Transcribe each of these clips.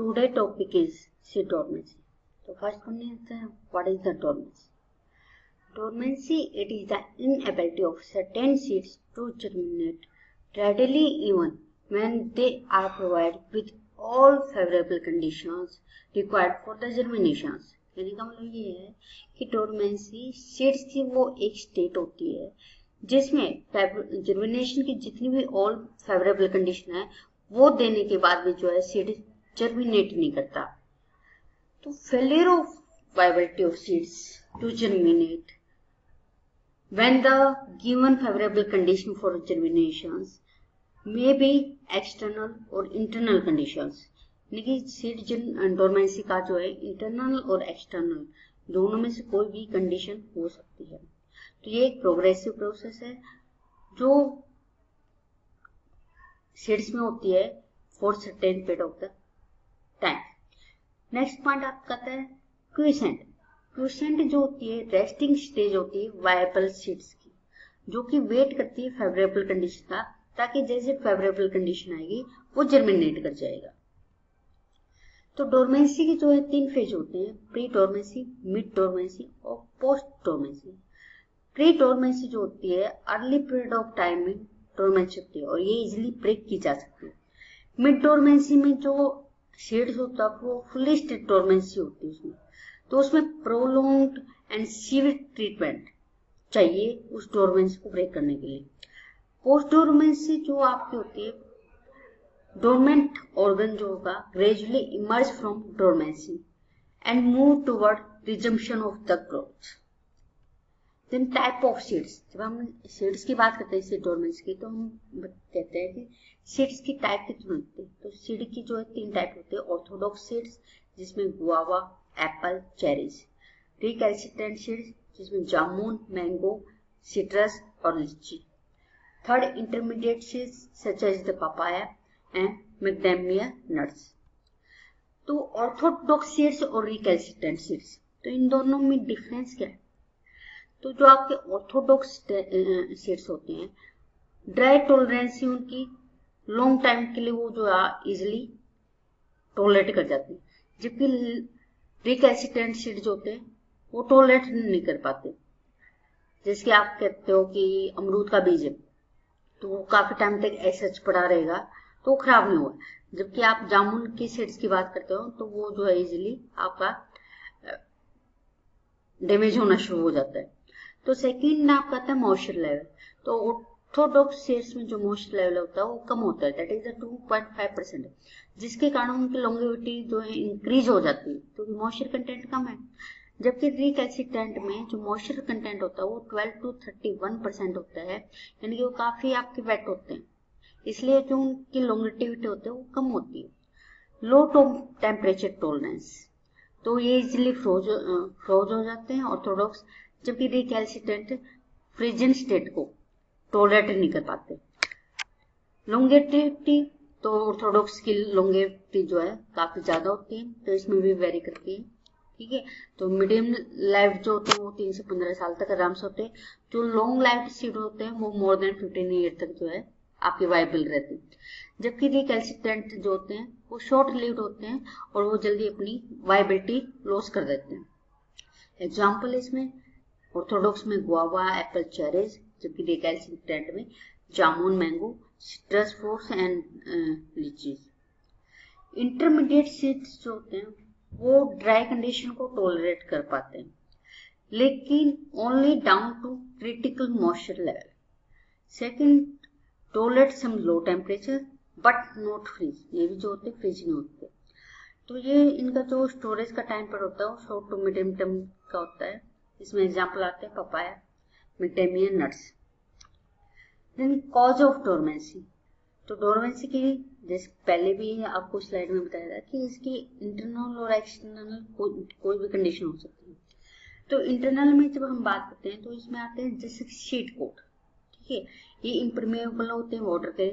today topic is seed dormancy. So first one is what is the dormancy? Dormancy, it is the inability of certain seeds to germinate readily even when they are provided with all favorable conditions required for the germinations. कहने का मतलब ये है कि dormancy seeds की वो एक state होती है जिसमें जर्मिनेशन की जितनी भी ऑल फेवरेबल कंडीशन है वो देने के बाद भी जो है सीड जर्मिनेट नहीं करता. तो failure of viability of seeds to germinate when the given favorable condition for germinations may be external or internal conditions. यानी सीड डोरमेंसी का जो है इंटरनल और एक्सटर्नल दोनों में से कोई भी कंडीशन हो सकती है. तो ये एक प्रोग्रेसिव प्रोसेस है जो सीड्स में होती है for certain period of the time. Next point आपका आता है क्विसेंट. क्विसेंट जो होती है रेस्टिंग स्टेज होती है वायबल सीड्स की, जो कि वेट करती है फेवरेबल कंडीशन का, ताकि जैसे फेवरेबल कंडीशन आएगी वो जर्मिनेट कर जाएगा. तो डोरमेंसी की जो है 3 फेज होते हैं, प्री डोरमेंसी, मिड डोरमेंसी और पोस्ट डोरमेंसी. प्री डोरमेंसी जो होती है अर्ली पीरियड ऑफ टाइम में डोरमेंसी होती है और ये इजिली ब्रेक की जा सकती है. मिड डोरमेंसी में जो सीड्स होता है वो फुली स्टेट डोरमेंसी होती है उसमें, तो उसमें प्रोलॉन्ग्ड एंड सीवियर ट्रीटमेंट चाहिए उस डोरमेंसी को ब्रेक करने के लिए. पोस्ट डोरमेंसी जो आपकी होती है डोरमेंट ऑर्गन जो होगा gradually emerge from dormancy and move toward resumption of the growth. Then type of seeds. जब हम सीड्स की बात करते हैं सीड डोरमेंसी की, तो हम कहते हैं कि सीड्स की टाइप कितनी होती है. तो सीड की जो है 3 टाइप होती है. ऑर्थोडॉक्स सीड्स जिसमें guava, apple, cherries. Recalcitrant seeds जिसमें जामुन, मैंगो, सिट्रस और lychee. Third intermediate seeds such as the papaya and macadamia nuts. तो ऑर्थोडॉक्स सीड्स और रिकैल्सिट्रेंट सीड्स, तो इन दोनों में डिफरेंस क्या है? तो जो आपके ऑर्थोडॉक्स सीड्स होते हैं ड्राई टॉलरेंसी उनकी लॉन्ग टाइम के लिए वो जो है इजिली टॉलरेट कर जाते हैं, जबकि रिकैल्सिट्रेंट सीड्स होते हैं वो टॉलरेट नहीं कर पाते. जैसे कि आप कहते हो कि अमरूद का बीज है तो वो काफी टाइम तक ऐसा पड़ा रहेगा तो वो खराब नहीं हुआ, जबकि आप जामुन की सीड्स की बात करते हो तो वो जो है इजिली आपका डैमेज होना शुरू हो जाता है. तो सेकंड आपका आता है मॉइस्चर लेवल. तो ऑर्थोडॉक्स सीड्स में जो मॉइस्चर लेवल होता है वो कम होता है, दैट इज 2.5%, जिसके कारण उनकी लॉन्गेविटी जो है इंक्रीज हो जाती है क्योंकि मॉइस्चर कंटेंट कम है. जबकि रिकैल्सिट्रेंट में जो मॉइस्चर कंटेंट होता है वो 12 to 31% होता है, यानी कि वो काफी आपके वेट होते हैं, इसलिए जो उनकी लॉन्गेविटी होती है वो कम होती है. लो टेम्परेचर टॉलरेंस, तो ये इजिली फ्रोज हो जाते हैं ऑर्थोडॉक्स, जबकि रिकैल्सिट्रेंट फ्रीजन स्टेट को टॉलरेट नहीं कर पाते. लॉन्गेविटी, तो ऑर्थोडॉक्स की लॉन्गेविटी जो है काफी ज्यादा होती है, तो इसमें भी वेरी करती है. ठीक है, तो मीडियम लाइफ जो होते हैं वो 3 से 15 साल तक आराम से होते हैं. जो लॉन्ग लाइफ सीड होते हैं वो मोर देन 15 ईयर तक जो है आपके वायबल रहते हैं, जबकि रिकैल्सिट्रेंट जो होते हैं वो शॉर्ट लिव्ड होते हैं और वो जल्दी अपनी वायबिलिटी लॉस कर देते हैं. एग्जाम्पल इसमें ऑर्थोडॉक्स में गुआवा, एप्पल, चेरीज, जबकि रिकैल्सिट्रेंट में जामुन, mango, citrus fruits and lychees. Intermediate seeds जो होते हैं वो ड्राई कंडीशन को टॉलरेट कर पाते हैं, लेकिन only down to critical moisture level. Second, tolerate some low temperature but not freeze. ये भी जो होते हैं फ्रीज नहीं होते. तो ये इनका जो स्टोरेज का टाइम पर होता है वो शॉर्ट टू मीडियम टर्म का होता है. इसमें एग्जाम्पल आते हैं papaya, macadamia nuts. Then cause of dormancy. तो डोरमेंसी की जैसे पहले भी आपको स्लाइड में बताया था कि इसकी इंटरनल और एक्सटर्नल कोई भी कंडीशन हो सकती है. तो इंटरनल में जब हम बात करते हैं तो इसमें आते हैं जैसे शीट कोट. ठीक है, ये इम्परमेबल होते हैं वाटर के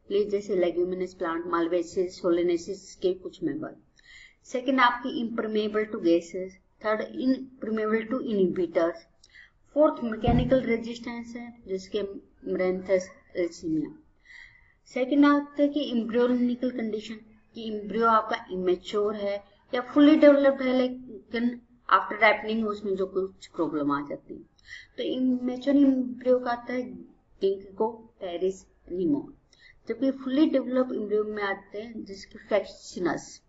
लिए, जैसे लेग्यूमिनस प्लांट, मालवेसिस, सोलेनेसिस के कुछ मेंबर. सेकंड आपकी impermeable to gases. Third impermeable to inhibitors. Fourth mechanical resistance है जिसके मरेंथस एल्सीमिया. सेकेंड आता है कि एम्ब्रियोनिकल कंडीशन. कि एम्ब्रियो आपका इमेच्योर है या फुली डेवलप्ड है, लेकिन आफ्टर रैपनिंग उसमें जो कुछ प्रॉब्लम आ जाती है। तो इमेच्योर एम्ब्रियो का आता है गिंको पेरिस निमो, जबकि फुली डेवलप्ड एम्ब्रियो में आते हैं जिसकी फ्रैक्शनस,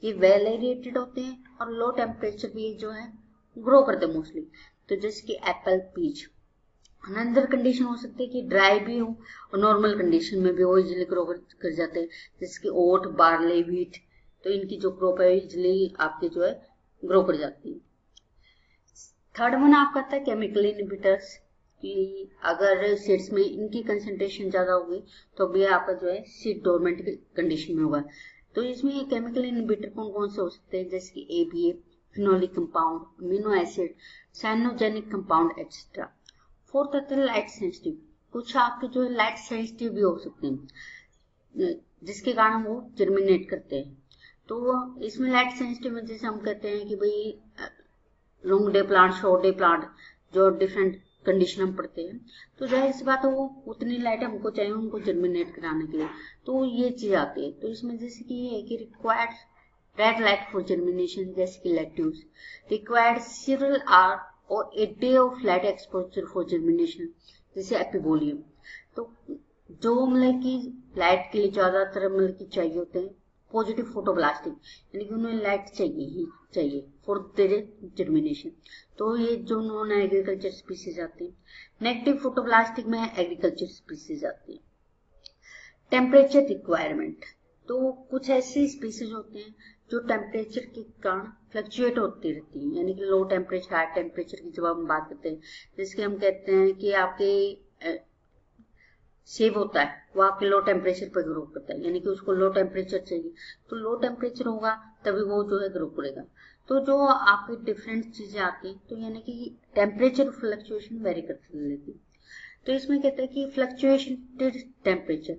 ये वेल एरिएटेड होते हैं और लो टेम्परेचर भी जो है ग्रो करते हैं मोस्टली। तो जैसे कि एप्पल, पीच। अनदर कंडीशन हो सकती है कि ड्राई भी हो और नॉर्मल कंडीशन में भी वो इजिली ग्रो कर जाते हैं, जैसे कि ओट, बार्ले, व्हीट। तो इनकी जो क्रॉप है इजिली आपके जो है ग्रो कर जाती है। थर्ड वन आपका आता है केमिकल इनहिबिटर्स, कि अगर सीड्स में इनकी कंसेंट्रेशन ज्यादा होगी तो भी आपका जो है सीड डोरमेंट कंडीशन में होगा। तो इसमें केमिकल इनहिबिटर कौन कौन से हो सकते हैं, जैसे कि ABA, phenolic compound, amino acid, cyanogenic compound etcetera. Fourth आता है लाइट सेंसिटिव, कुछ आपके जो है लाइट सेंसिटिव भी हो सकते हैं जिसके कारण वो जर्मिनेट करते हैं। तो इसमें लाइट सेंसिटिव में जैसे हम कहते हैं कि भाई long day plant, short day plant, जो डिफरेंट कंडीशन में पड़ते हैं, तो जाहिर सी बात है वो उतनी लाइट हमको चाहिए उनको जर्मिनेट कराने के लिए, तो ये चीज आती है। तो इसमें जैसे कि ये है कि required red light for germination, जैसे कि लेट्यूस, रिक्वायर्ड several hour और a day of light exposure for germination, जैसे एपिबोलियम। तो जो मतलब कि लाइट के लिए ज्यादातर मतलब कि चाहिए होते हैं पॉजिटिव फोटोब्लास्टिक, यानी कि उन्हें लाइट चाहिए ही चाहिए फॉर देयर जर्मिनेशन। तो ये जो नॉन एग्रीकल्चर स्पीसीज आती है। नेगेटिव फोटोब्लास्टिक में एग्रीकल्चर स्पीसीज आती है। टेम्परेचर रिक्वायरमेंट, तो कुछ ऐसी स्पीसीज होते हैं जो टेम्परेचर के कारण फ्लक्चुएट होती रहती है, यानी कि लो टेम्परेचर, हाई टेम्परेचर की जब हम बात करते हैं, जिसके हम कहते हैं कि आपके सेब होता है वो आपके लो टेम्परेचर पर ग्रो करता है, यानी कि उसको लो टेम्परेचर चाहिए, तो लो टेम्परेचर होगा तभी वो जो है ग्रो करेगा। तो जो आपकी डिफरेंट चीजें आती हैं, तो यानी कि टेम्परेचर फ्लक्चुएशन वेरी करती रहती है। तो इसमें कहते हैं कि फ्लक्चुएशन टेम्परेचर,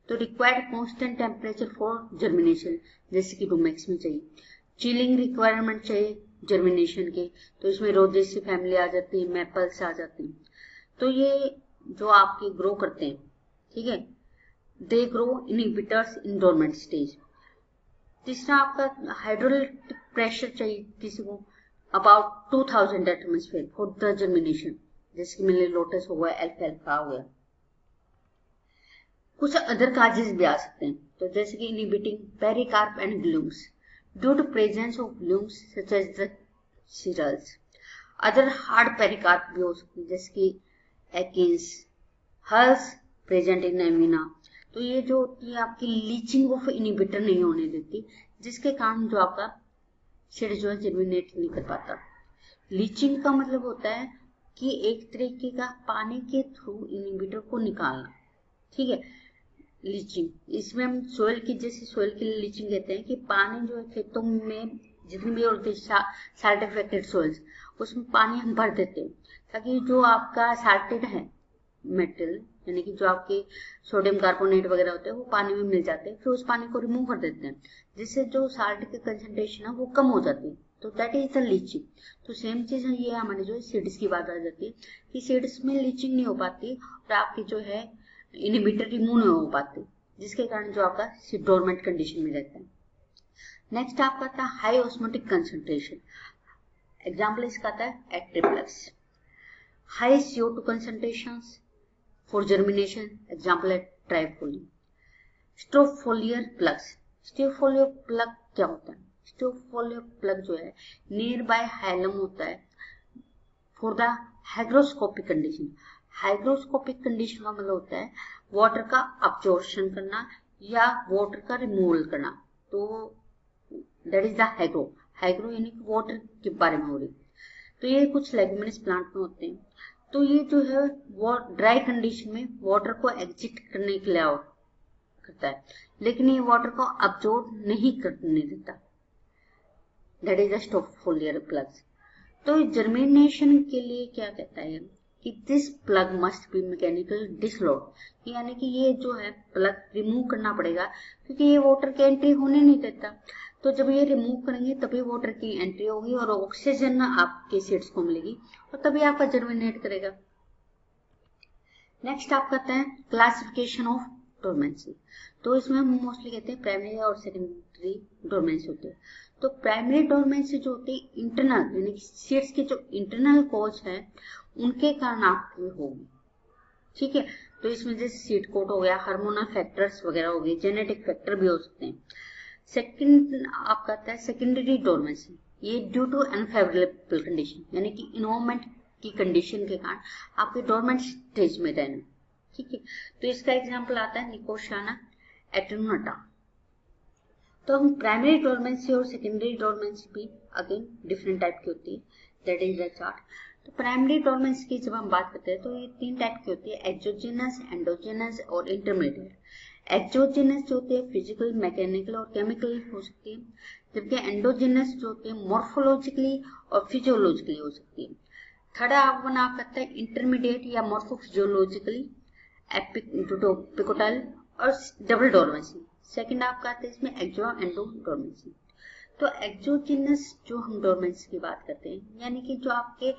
तो required constant temperature for germination, जैसे कि डोमेक्स में चाहिए। चिलिंग रिक्वायरमेंट चाहिए जर्मिनेशन के, तो इसमें रोजेसी फैमिली आ जाती है, मैपल्स आ जाती हैं। तो ये जो आपके ग्रो करते हैं, ठीक है, they grow inhibitors in dormant stage. तीसरा आपका हाइड्रोलिक प्रेशर चाहिए किसी को about 2000 atmosphere for the germination, जैसे कि मिले लोटस हो गया, एल्फा हो गया। कुछ अदर काजेस भी आ सकते हैं, तो जैसे कि inhibiting pericarp and glumes due to presence of glumes such as the cereals. Other hard pericarp भी हो सकते हैं, जैसे कि एकिन्स, हल्स प्रेजेंट इन एमिना। तो ये जो होती है आपकी लीचिंग ऑफ इनहिबिटर नहीं होने देती, जिसके कारण जो आपका सीड जो है जर्मिनेट नहीं कर पाता। लीचिंग का मतलब होता है कि एक तरीके का पानी के थ्रू इनहिबिटर को निकालना, ठीक है। लीचिंग, इसमें हम सोयल की, जैसे सोयल के लिए लीचिंग कहते हैं कि पानी जो है खेतों में जितनी भी होती है साल्ट इफेक्टेड सोइल्स, उसमें पानी हम भर देते हैं ताकि जो आपका साल्टेड है मेटल, यानी कि जो आपके सोडियम कार्बोनेट वगैरह होते हैं वो पानी में मिल जाते हैं, फिर उस पानी को रिमूव कर देते हैं, जिससे जो साल्ट की कंसेंट्रेशन है वो कम हो जाती है। तो दैट इज द लीचिंग। तो सेम चीज है, ये हमारे जो सीड्स की बात आ जाती है कि सीड्स में लीचिंग नहीं हो पाती और आपकी जो है इनहिबिटर रिमूव नहीं हो पाते, जिसके कारण जो आपका सीड डोरमेंट कंडीशन में रहता है। नेक्स्ट आपका आता है हाई ऑस्मोटिक कंसेंट्रेशन। एग्जाम्पल इसका आता है Atriplex. High CO2 concentrations for germination, example है Trifolium. Strophiolar plugs, strophiolar plug क्या होता है? स्ट्रोफोलियर प्लग जो है नियर बाय हाइलम होता है for the hygroscopic condition. Hygroscopic condition का मतलब होता है वाटर का अब्जॉर्प्शन करना या वाटर का रिमूवल करना। तो that is the hygro, hygro यानी कि वाटर के बारे में हो रही। तो ये कुछ लेगुमिनस प्लांट में होते हैं। तो ये जो है वो ड्राई कंडीशन में वाटर को एग्जिट करने के लिए करता है, लेकिन ये वाटर को अब्जॉर्ब नहीं करने देता। That is the strophiolar plugs. तो जर्मिनेशन के लिए क्या कहता है कि this plug must be mechanical dislodged, यानी कि ये जो है प्लग रिमूव करना पड़ेगा क्योंकि ये वाटर की एंट्री होने नहीं देता। तो जब ये रिमूव करेंगे तभी वाटर की एंट्री होगी और ऑक्सीजन आपके सीड्स को मिलेगी और तभी आपका जर्मिनेट करेगा। नेक्स्ट आप कहते हैं क्लासिफिकेशन ऑफ डोरमेंसी। तो इसमें हम मोस्टली कहते हैं प्राइमरी और सेकेंडरी सेकेंडरी डोरमेंसी होती है। तो प्राइमरी डोरमेंसी जो होती है इंटरनल, यानी कि सीड्स के जो इंटरनल कॉज है उनके कारण आपकी होगी, ठीक है। तो इसमें जैसे सीड कोट हो गया, हार्मोनल फैक्टर्स वगैरह हो गए, जेनेटिक फैक्टर भी हो सकते हैं। सेकंड आपका आता है सेकेंडरी डोरमेंसी, ये ड्यू टू अनफेवरेबल कंडीशन, यानी कि इन्वायरमेंट की कंडीशन के कारण आपके डोरमेंट स्टेज में रहना, ठीक है। तो इसका एग्जांपल आता है निकोसियाना एटेन्यूटा। तो हम प्राइमरी डोरमेंसी और सेकेंडरी डोरमेंसी भी अगेन डिफरेंट टाइप की होती है, दैट इज द चार्ट। तो प्राइमरी डोरमेंसी की जब हम बात करते हैं तो ये 3 टाइप की होती है, एक्सोजेनस, एंडोजेनस और इंटरमीडिएट। एक्सोजेनस जो होती है फिजिकल, मैकेनिकल और केमिकल हो सकती है, जबकि एंडोजेनस जो होती है मॉर्फोलॉजिकली और फिजियोलॉजिकली हो सकती है। थर्ड वन आप कहते हैं इंटरमीडिएट या मॉर्फोफिजियोलॉजिकली, एपिकोटाइल और डबल डोरमेंसी। सेकंड आप कहते हैं इसमें एक्सो एंडो डोरमेंसी। तो एक्सोजेनस जो हम डोरमेंसी की बात करते हैं, यानी कि जो आपके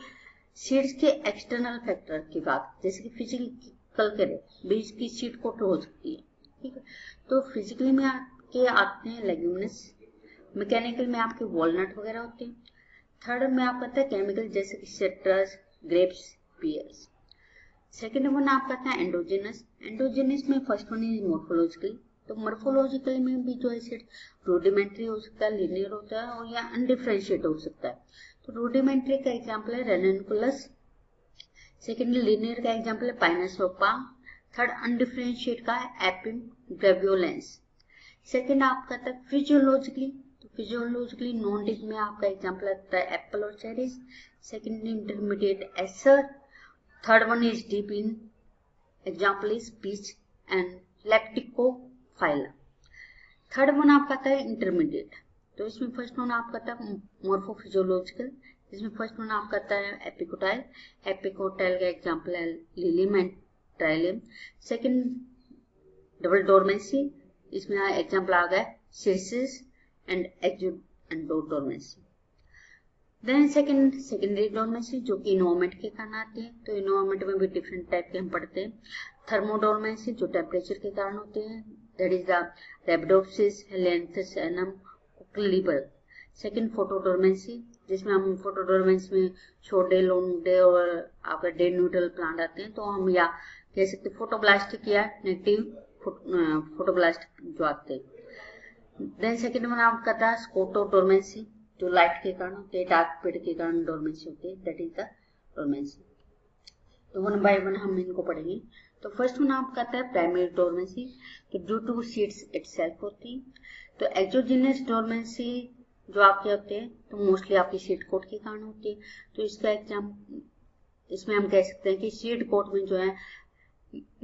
सीड्स के एक्सटर्नल फैक्टर की बात, जैसे कि फिजिकल करें बीज की सीड कोट हो सकती है, ठीक है। तो फिजिकली में आपके आते हैं लेग्यूमिनस, मैकेनिकल में आपके वॉलनट वगैरह होते हैं। थर्ड में आप कहते हैं केमिकल, जैसे कि citrus, grapes, pears. Second one आप कहते हैं एंडोजेनस। एंडोजेनस में फर्स्ट वन इज मॉर्फोलॉजिकल। तो मॉर्फोलॉजिकल में भी जो है सीड रूडिमेंट्री हो सकता है, लिनियर होता है और या अनडिफरेंशिएट हो सकता है। तो रूडिमेंट्री का एग्जांपल है रेनकुलस, सेकेंड लीनियर का एग्जांपल है पाइनस ऑफ पाम, थर्ड अनडिफरेंशिएट का है एपिम ग्रेवियोलेंस। सेकेंड आप कहते हैं फिजियोलॉजिकली, तो फिजियोलॉजिकली नॉन डिप में आपका एग्जांपल आता है एप्पल और cherries, second intermediate Acer, third one is deep in, example is peach and लैक्टिकोफाइला। थर्ड वन आपका आता है इंटरमीडिएट, तो इसमें फर्स्ट वन आपका आता है मॉर्फोफिजियोलॉजिकल, इसमें फर्स्ट वन आपका आता है एपिकोटाइल। एपिकोटाइल का एग्जांपल है Lilium and Trillium. Second double dormancy, इसमें एग्जांपल आ गया Cercis and exo endo dormancy. Then secondary dormancy जो कि इन्वायरमेंट के कारण आती है। तो इन्वायरमेंट में भी डिफरेंट टाइप के हम पढ़ते हैं। थर्मोडोरमेंसी जो टेम्परेचर के कारण होते हैं, that is the Arabidopsis, Helianthus annuus, cocklebur. Second photodormancy, जिसमें हम फोटोडोरमेंसी में छोटे लोंडे और आपका डे न्यूट्रल प्लांट आते हैं, तो हम या कह सकते हैं फोटोब्लास्टिक या नेगेटिव फोटोब्लास्टिक जो आते हैं। देन सेकेंड वन आपका था स्कोटोडोरमेंसी जो लाइट के कारण होते हैं, डार्क पीरियड के कारण डोरमेंसी होती है, दैट इज द डोरमेंसी। तो वन बाय वन हम इनको पढ़ेंगे। तो फर्स्ट वन आपका आता है प्राइमरी डोरमेंसी, तो ड्यू टू सीड्स इटसेल्फ होती है। तो एक्सोजेनस डोरमेंसी जो आपके होते हैं तो मोस्टली आपकी सीड कोट के कारण होती है। तो इसका एग्जांपल इसमें हम कह सकते हैं कि सीड कोट में जो है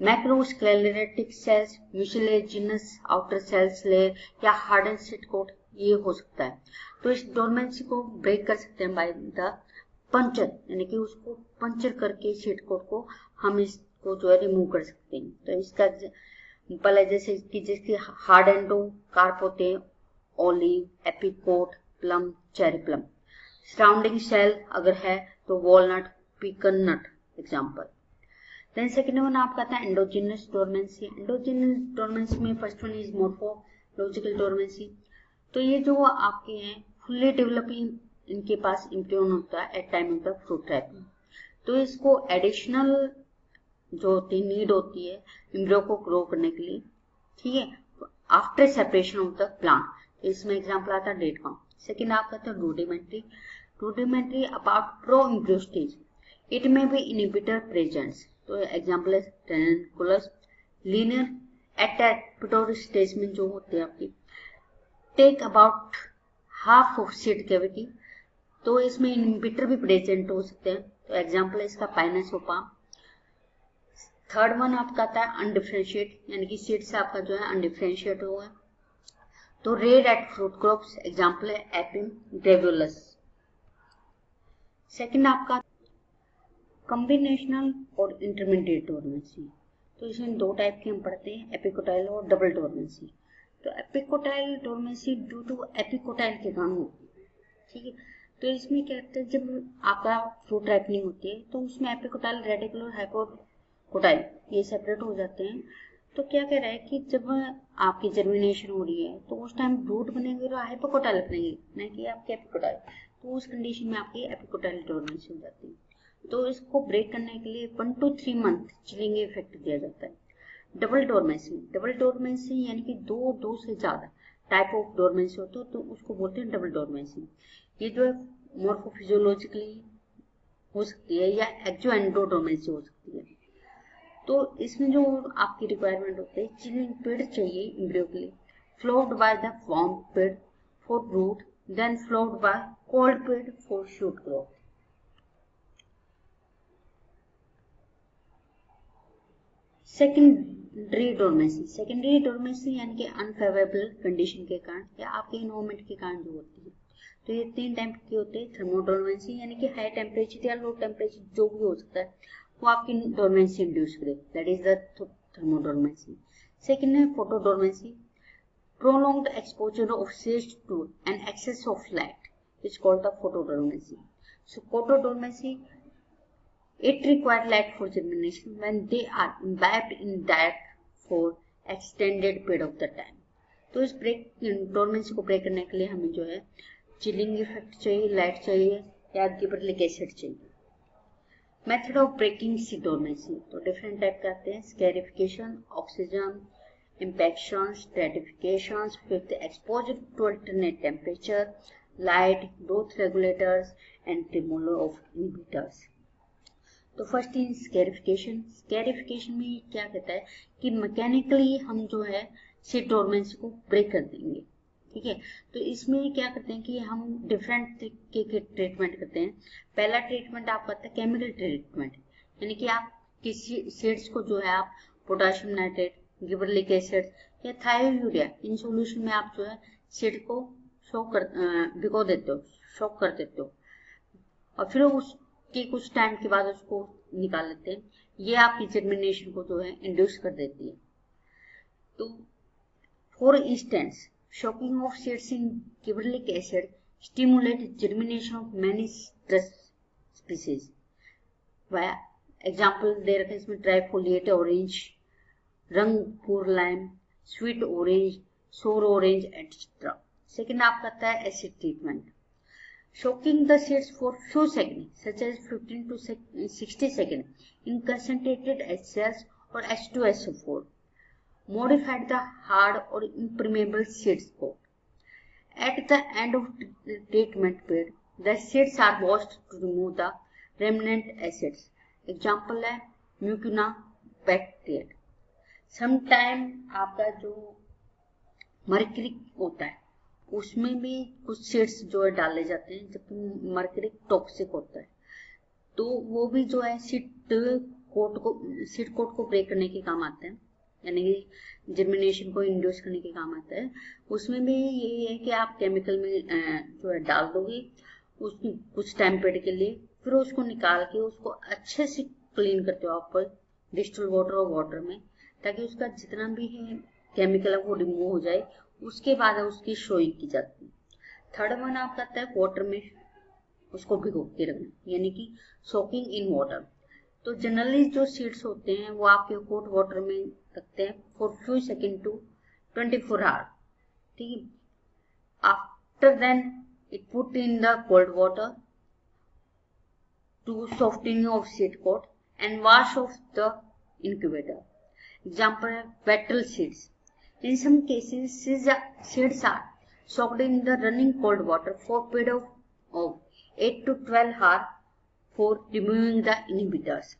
macrosclereid cells, mucilaginous outer cells layer या हार्डन सीड कोट ये हो सकता है। तो इस डोरमेंसी को ब्रेक कर सकते हैं बाय द पंचर, यानी कि उसको पंचर करके सीड कोट को हम इसको जो है रिमूव कर सकते हैं। तो इसका पहले जैसे कि जिसके हार्ड एंडो कार्प होते हैं, olive, apricot, plum, cherry plum. Surrounding cell अगर है तो walnut, pecan nut example. Then second one आपका था एंडोजेनस डोरमेंसी। एंडोजेनस डोरमेंसी में first one is morphological dormancy. तो ये जो आपके हैं फुल्ली डेवलपिंग इनके पास इम्प्रियन होता है at time of the fruit ripening. तो इसको एडिशनल जो होती नीड होती है एम्ब्रियो को ग्रो करने के लिए, ठीक है, after separation of the plant. इसमें एग्जांपल आता है डेट कॉम। सेकेंड आपका था rudimentary. Rudimentary about proembryo stage, it may be inhibitor presents. तो एग्जांपल है रेनकुलस। लीनियर एट एपिटोरी स्टेज में जो होते हैं आपकी take about half of seed cavity, तो इसमें इनहिबिटर भी प्रेजेंट हो सकते हैं। तो एग्जांपल है इसका Pinus of palm. Third one आपका आता है अनडिफरेंशिएट, यानी कि सीड से आपका जो है अनडिफरेंशिएट हुआ है। तो रेड एट फ्रूट क्रॉप्स, एग्जांपल है एपिम ग्रेवियोलस। सेकंड आपका कॉम्बिनेशनल और इंटरमीडिएट डोरमेंसी। तो इसमें दो टाइप के हम पढ़ते हैं, एपिकोटाइल और डबल डोरमेंसी। तो epicotyl dormancy due to epicotyl के कारण होती है, ठीक है। तो इसमें क्या होता है, जब आपका फ्रूट राइपनिंग होती है तो उसमें एपिकोटाइल रेडिकल और हाइपोकोटाइल ये सेपरेट हो जाते हैं। तो क्या कह रहा है कि जब आपकी जर्मिनेशन हो रही है तो उस टाइम रूट बनेंगे और हाइपोकोटाइल बनेंगे, न कि आपके एपिकोटाइल। तो उस कंडीशन में आपकी एपिकोटाइल डोर्मेंसी हो जाती है। तो इसको ब्रेक करने के लिए 1 to 3 मंथ चिलिंग इफेक्ट दिया जाता है। डबल डोर्मेंसी यानी कि दो से ज्यादा टाइप ऑफ डोर्मेंसी होती है, तो उसको बोलते हैं डबल डोर्मेंसी। ये जो है मॉर्फोफिजियोलॉजिकली हो सकती है या एक्जो एंडो डोर्मेंसी हो सकती है। तो इसमें जो आपकी रिक्वायरमेंट होती है, चिलिंग पीरियड चाहिए एम्ब्रियो के लिए, followed by the warm period for root, then followed by cold period for shoot growth. Secondary dormancy यानी कि अनफेवरेबल कंडीशन के कारण या आपके इन्वायरमेंट के कारण जो होती है। तो ये 3 टाइप के होते हैं। थर्मोडोर्मेंसी यानी कि हाई टेम्परेचर या लो टेम्परेचर जो भी हो सकता है वो आपकी डोर्मेंसी इंड्यूस करे, that is the thermodormancy. Second है photodormancy, prolonged exposure of seeds to an excess of light is called the photodormancy. So photodormancy, it requires light for germination when they are imbibed in diet for extended period of the time। तो इस डोर्मेंसी को break करने के लिए हमें जो है chilling effect चाहिए, लाइट चाहिए या गिबरेलिक एसिड चाहिए। Method of breaking seed dormancy, तो डिफरेंट टाइप के आते हैं, scarification, oxygen, impaction, stratification, fifth exposure to alternate temperature, light, growth regulators and removal of inhibitors. तो फर्स्ट इन स्कैरिफिकेशन में क्या कहता है कि मैकेनिकली हम जो है सीड डोर्मेंसी को ब्रेक कर देंगे, ठीक है। तो इसमें क्या करते हैं कि हम डिफरेंट तरीके के ट्रीटमेंट करते हैं। पहला ट्रीटमेंट आपका आता है केमिकल ट्रीटमेंट, यानी कि आप किसी सीड्स को जो है आप पोटाशियम नाइट्रेट, गिबरेलिक एसिड या थायोयूरिया इन सोल्यूशन में आप जो है सीड को भिगो देते हो, शॉक कर देते हो और फिर उसके कुछ टाइम के बाद उसको निकाल लेते हैं। ये आपकी जर्मिनेशन को जो है इंड्यूस कर देती है। तो for instance, soaking of seeds in gibberellic acid stimulate germination of many citrus species. Example दे रखे इसमें trifoliate orange, Rangpur lime, sweet orange, sour orange etcetera. Second आपका आता है acid treatment, soaking the seeds for few seconds such as 15 to 60 seconds in concentrated HCl or H2SO4 modified the hard or impermeable seeds coat. At the end of the treatment period, the seeds are washed to remove the remnant acids. Example है म्यूकिना bacteria. Sometime आपका जो mercury होता है उसमें भी कुछ seeds जो है डाले जाते हैं, जबकि मर्क्यूरी टॉक्सिक होता है। तो वो भी जो है सीड कोट को ब्रेक करने के काम आते हैं, यानी कि जर्मिनेशन को इंड्यूस करने के काम आता है। उसमें भी यही है कि आप केमिकल में जो है डाल दोगे उसकी कुछ टाइम पीरियड के लिए, फिर उसको निकाल के उसको अच्छे से क्लीन करते हो आप डिस्टिल वाटर और वाटर में, ताकि उसका जितना भी है केमिकल है वो रिमूव हो जाए। उसके बाद उसकी शोइंग की जाती है। थर्ड वन आपका आता है वाटर में उसको भिगो के रखना, यानी कि सोकिंग इन वाटर। तो जनरली जो सीड्स होते हैं वो आपके हॉट वाटर में रखते हैं for few second to 24 hour, ठीक है। After then it put in the cold water to softening of seed coat and wash off the incubator. Example है petal seeds. In some cases, seeds are soaked in the running cold water for a period of 8 to 12 hours for removing the inhibitors.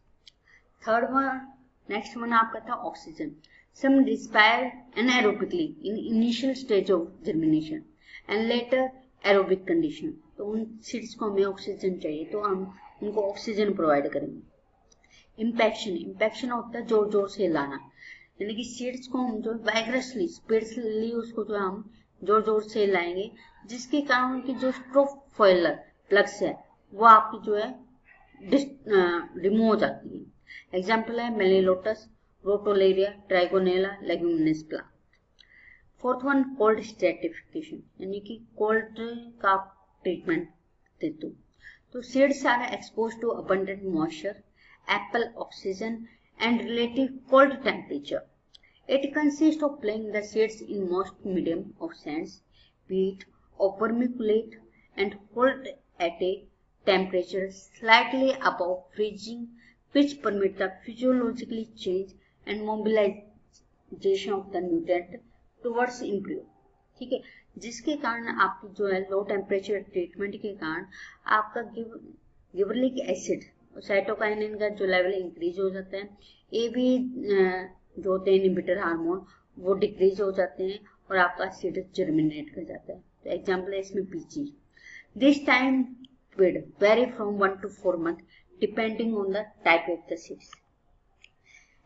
Third one, next one आपका था oxygen. Some respire anaerobically in initial stage of germination and later aerobic condition. तो उन seeds को हमें oxygen चाहिए तो हम उनको ऑक्सीजन प्रोवाइड करेंगे। इम्पैक्शन होता है जोर जोर से हिलाना, यानी कि सीड्स को हम जो वाइग्रसली स्पीडली उसको जो हम जोर जोर से हिलाएंगे, जिसके कारण उनकी जो स्ट्रोफोइलर प्लग्स है वो आपकी जो है रिमूव हो जाती है। एग्जाम्पल है Melilotus, Crotalaria, Trigonella, leguminous plant. Fourth one cold stratification, यानी कि कोल्ड का ट्रीटमेंट देते हो। तो seeds are expose to abundant moisture, ample oxygen and relative cold temperature. It consists of playing the seeds in most medium of sands, peat or vermiculite, and hold at a temperature slightly above freezing, which permit the physiologically change and mobilization of the nutrient towards improve. ठीक है, जिसके कारण आपकी जो है low temperature treatment के कारण आपका गिबरेलिक एसिड और साइटोकाइनिन का जो लेवल इंक्रीज हो जाता है, ये भी जो होते हैं इनहिबिटर हार्मोन वो डिक्रीज हो जाते हैं और आपका सीड जर्मिनेट कर जाता है. तो एग्जांपल है इसमें peach. This time period vary from 1 to 4 months depending on the type of the seeds.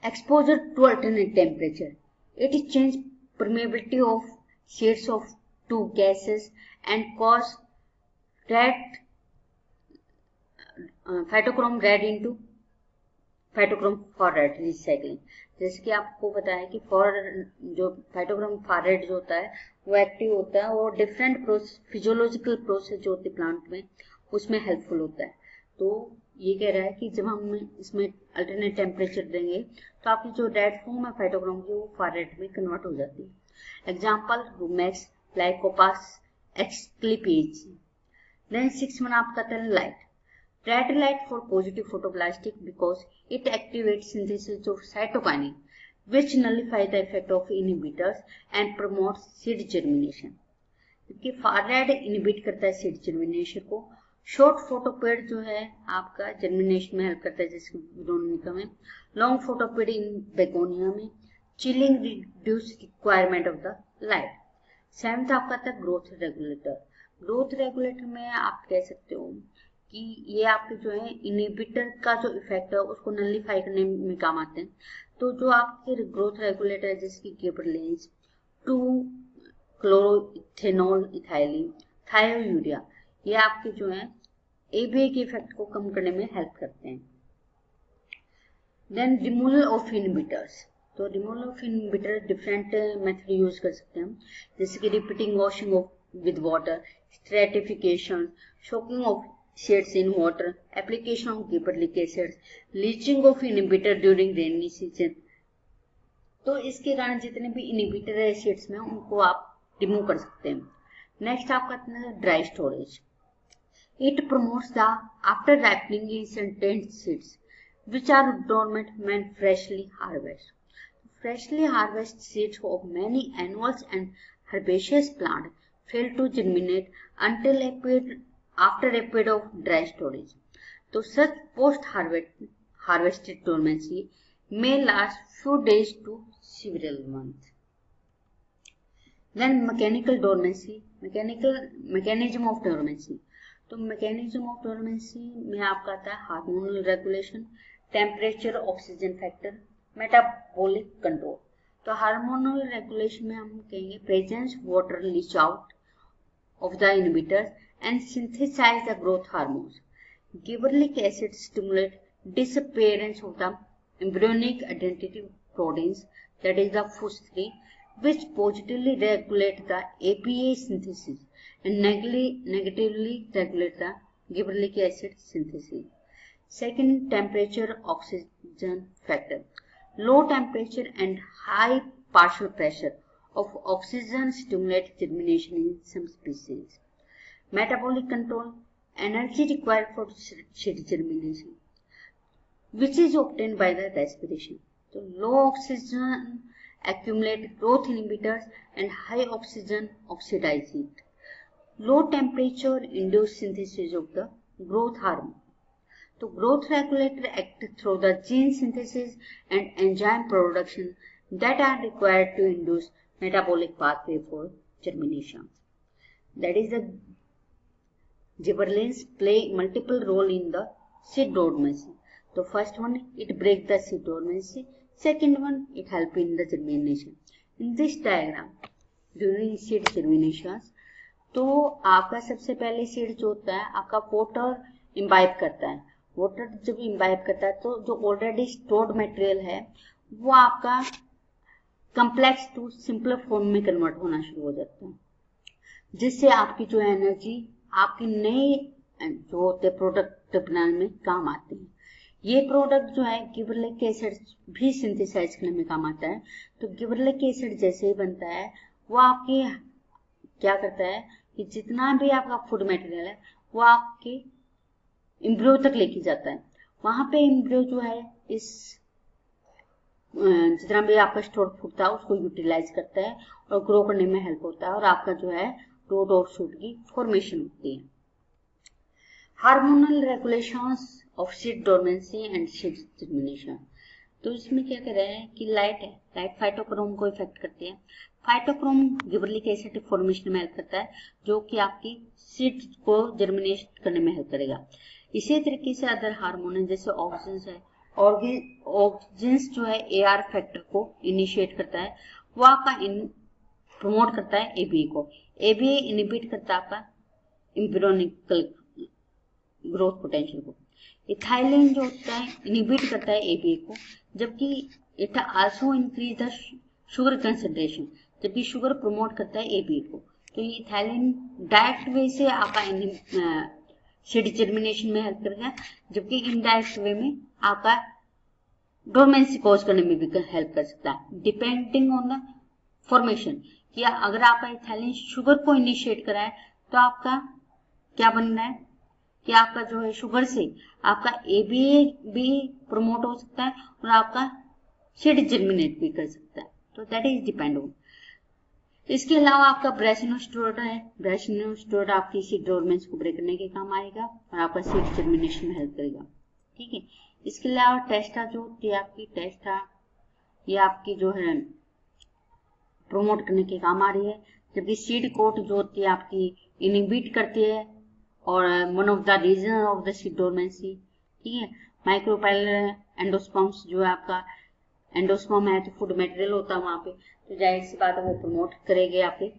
Exposure to alternate temperature. It is change permeability of seeds of two gases and cause red phytochrome red into phytochrome far red recycling. जैसे कि आपको पता है कि जो phytochrome far red जो होता है वो एक्टिव होता है और डिफरेंट फिजियोलॉजिकल प्रोसेस जो होते हैं प्लांट में उसमें हेल्पफुल होता है. तो ये कह रहा है कि जब हम इसमें अल्टरनेट टेम्परेचर देंगे तो आपकी जो रेड फॉर्म है फाइटोक्रोम की वो फार रेड में कन्वर्ट हो जाती है. Example Romex, लाइकोपास, एक्सक्लिपिएज. देन 6 में आपका आता है light. Red light for positive photoplastic because it activates synthesis of cytokinin, which nullify the effect of inhibitors and promotes seed germination. क्योंकि far red inhibit करता है seed germination को. Short photoperiod जो है आपका germination में help करता है, जैसे Veronica में. Long photoperiod in Begonia में. Chilling reduce requirement of the light. 7th आपका आता है growth regulator. Growth regulator में आप कह सकते हो कि ये आपके जो है इनहिबिटर का जो इफेक्ट है उसको नलिफाई करने में काम आते हैं. तो जो आपके ग्रोथ रेगुलेटर है जैसे कि गिबरेलिंस, 2-क्लोरोइथेनॉल इथाइलिन, थायोयूरिया, ये आपके जो है एबीए के इफेक्ट को कम करने में हेल्प करते हैं. Then removal of inhibitors. तो removal of inhibitor different method use कर सकते हैं, जैसे कि repeating washing of with water, stratification, soaking of shades in water, application of gibberellic acids, leaching of inhibitor during rainy season. तो इसके कारण जितने भी इनहिबिटर है सीड्स में उनको आप रिमूव कर सकते हैं. नेक्स्ट आपका dry storage. It promotes the after ripening instant seeds which are dormant when freshly harvested. Freshly harvested seeds of many annuals and herbaceous plants fail to germinate until after a period of dry storage. So such post-harvested dormancy may last few days to several months. Then mechanical dormancy, mechanism of dormancy. तो mechanism of dormancy में आपका आता है hormonal regulation, temperature, oxygen factor, metabolic control. तो hormonal regulation में हम कहेंगे presence water leach out of the inhibitors and synthesize the growth hormones. Gibberellic acid stimulate disappearance of the embryonic identity proteins, that is the FUS3, which positively regulate the APA synthesis and negatively regulate the gibberellic acid synthesis. Second, temperature oxygen factor. Low temperature and high partial pressure of oxygen stimulate germination in some species. Metabolic control, energy required for seed germination, which is obtained by the respiration. So low oxygen accumulate growth inhibitors and high oxygen oxidize it. Low temperature induce synthesis of the growth hormone. So growth regulator act through the gene synthesis and enzyme production that are required to induce metabolic pathway for germination. That is the gibberellins play multiple role in the seed dormancy. So first one, it break the seed dormancy. Second one, it help in the germination. In this diagram, during seed germination, तो आपका सबसे पहले seed जो होता है आपका water imbibe करता है. वाटर जब इम्बाइब करता है तो जो ऑलरेडी स्टोर्ड मटेरियल है वो आपका कम्प्लेक्स टू सिंपलर फॉर्म में कन्वर्ट होना शुरू हो जाता है, जिससे आपकी जो एनर्जी आपकी नई जो होते प्रोडक्ट बनाने में काम आते हैं. ये प्रोडक्ट जो है गिबरेलिक एसिड भी सिंथेसाइज करने में काम आता है। तो गिबरेलिक एसिड जैसे ही बनता है वो आपकी क्या करता है कि जितना भी आपका फूड मटेरियल है वो आपके एम्ब्रियो तक लेके जाता है। वहां पे एम्ब्रियो जो है इस जितना भी आपका स्टोर फूड था उसको यूटिलाइज करता है और ग्रो करने में हेल्प होता है और आपका जो है रूट और शूट की फॉर्मेशन होती है। Hormonal regulations of seed dormancy and seed germination. तो इसमें क्या कर रहे हैं कि लाइट फाइटोक्रोम को इफेक्ट करती है। फाइटोक्रोम गिबरेलिक एसिड फॉर्मेशन में हेल्प करता है जो कि आपकी सीड को जर्मिनेट करने में हेल्प करेगा। इसी तरीके से अदर हार्मोन जैसे ऑक्सीजन है, ऑक्सीजन जो है एआर फैक्टर को इनिशिएट करता है, वो आपका प्रमोट करता है एबीए को। एबीए इनिबिट करता है आपका एम्ब्रियोनिकल ग्रोथ पोटेंशियल को। इथाइलिन जो होता है इनिबिट करता है एबीए को, जबकि it also increase the sugar concentration, जबकि शुगर प्रमोट करता है एबीए को। तो ये इथाइलिन डायरेक्ट वे से आपका सीड जर्मिनेशन में हेल्प करेगा, जबकि इनडायरेक्ट वे में आपका डोर्मेंसी कॉज करने में भी हेल्प कर सकता है, डिपेंडिंग ऑन द फॉर्मेशन। कि अगर आपका इथाइलिन शुगर को इनिशिएट करा है तो आपका क्या बन रहा है कि आपका जो है शुगर से आपका एबीए भी प्रमोट हो सकता है और आपका सीड जर्मिनेट भी कर सकता है। तो दैट इज डिपेंड ऑन। इसके अलावा आपका ब्रेसिनोस्टेरॉइड है। ब्रेसिनोस्टेरॉइड आपकी सीड डोर्मेंसी को ब्रेक करने के काम आएगा और आपका सीड जर्मिनेशन में हेल्प करेगा। ठीक है। इसके अलावा टेस्टा जो होती है आपकी टेस्टा, ये आपकी जो है प्रमोट करने के काम आ रही है, जबकि सीड कोट जो होती है आपकी इनिबिट करती है और one of the reason of the seed dormancy. ठीक है। माइक्रोपाइलर एंडोस्पर्म्स जो है आपका एंडोस्पर्म है तो फूड मटेरियल होता है वहां पे, तो जाहिर सी बात है वो प्रमोट करेंगे आपके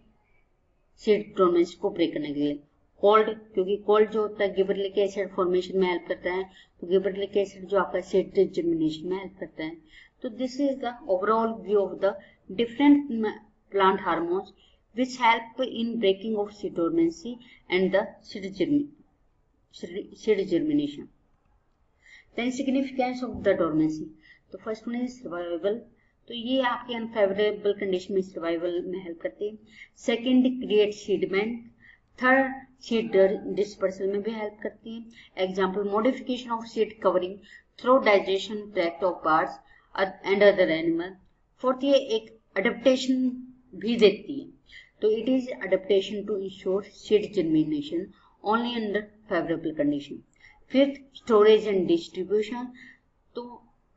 सीड डोर्मेंसी को ब्रेक करने के लिए। कोल्ड, क्योंकि कोल्ड जो होता है गिबरेलिक एसिड फॉर्मेशन में हेल्प करता है, तो गिबरेलिक एसिड जो आपका सीड जर्मिनेशन में हेल्प करता है। तो this is the overall view of the different plant hormones which help in breaking of seed dormancy and the seed germination. Then significance of the dormancy. तो first one is survival, तो ये आपके unfavourable condition में survival में help करती है। Second create sediment, third seed dispersal में भी हेल्प करती है। Example modification of seed covering through digestion tract of birds and other animal. Fourth ये एक अडेप्टेशन भी देती है, तो it is adaptation to ensure seed germination only under favorable condition. Fifth, storage and distribution, तो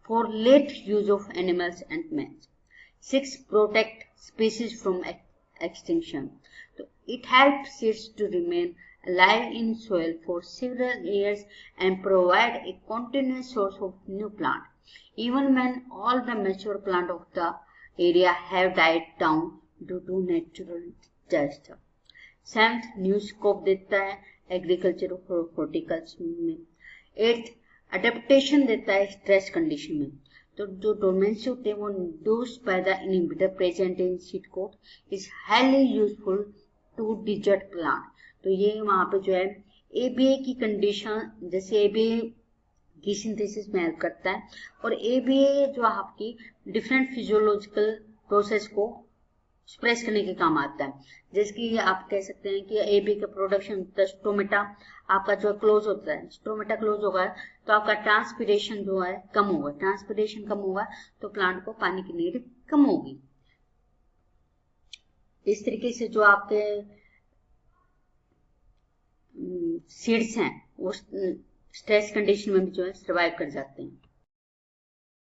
for late use of animals and males. Sixth, protect species from extinction, तो it helps seeds to remain alive in soil for several years and provide a continuous source of new plant, even when all the mature plant of the area have died down due to natural disaster. Seventh, new scope देता है agriculture और horticulture में। Eighth, adaptation देता है stress condition में, तो जो डोर्मेंसी होते हैं वो induced by the inhibitor present in seed coat is highly useful to desert plant. तो ये वहां पे जो है एबीए की कंडीशन, जैसे एबीए की सिंथेसिस में हेल्प करता है और एबीए जो आपकी डिफरेंट फिजियोलॉजिकल प्रोसेस को स्प्रेस करने के काम आता है। जैसे कि आप कह सकते हैं कि एबी का प्रोडक्शन स्टोमेटा आपका जो क्लोज होता है, स्टोमेटा क्लोज होगा तो आपका ट्रांसपिरेशन जो है कम होगा, ट्रांसपिरेशन कम होगा तो प्लांट को पानी की नीड कम होगी। इस तरीके से जो आपके सीड्स हैं वो स्ट्रेस कंडीशन में भी जो है सर्वाइव कर जाते हैं।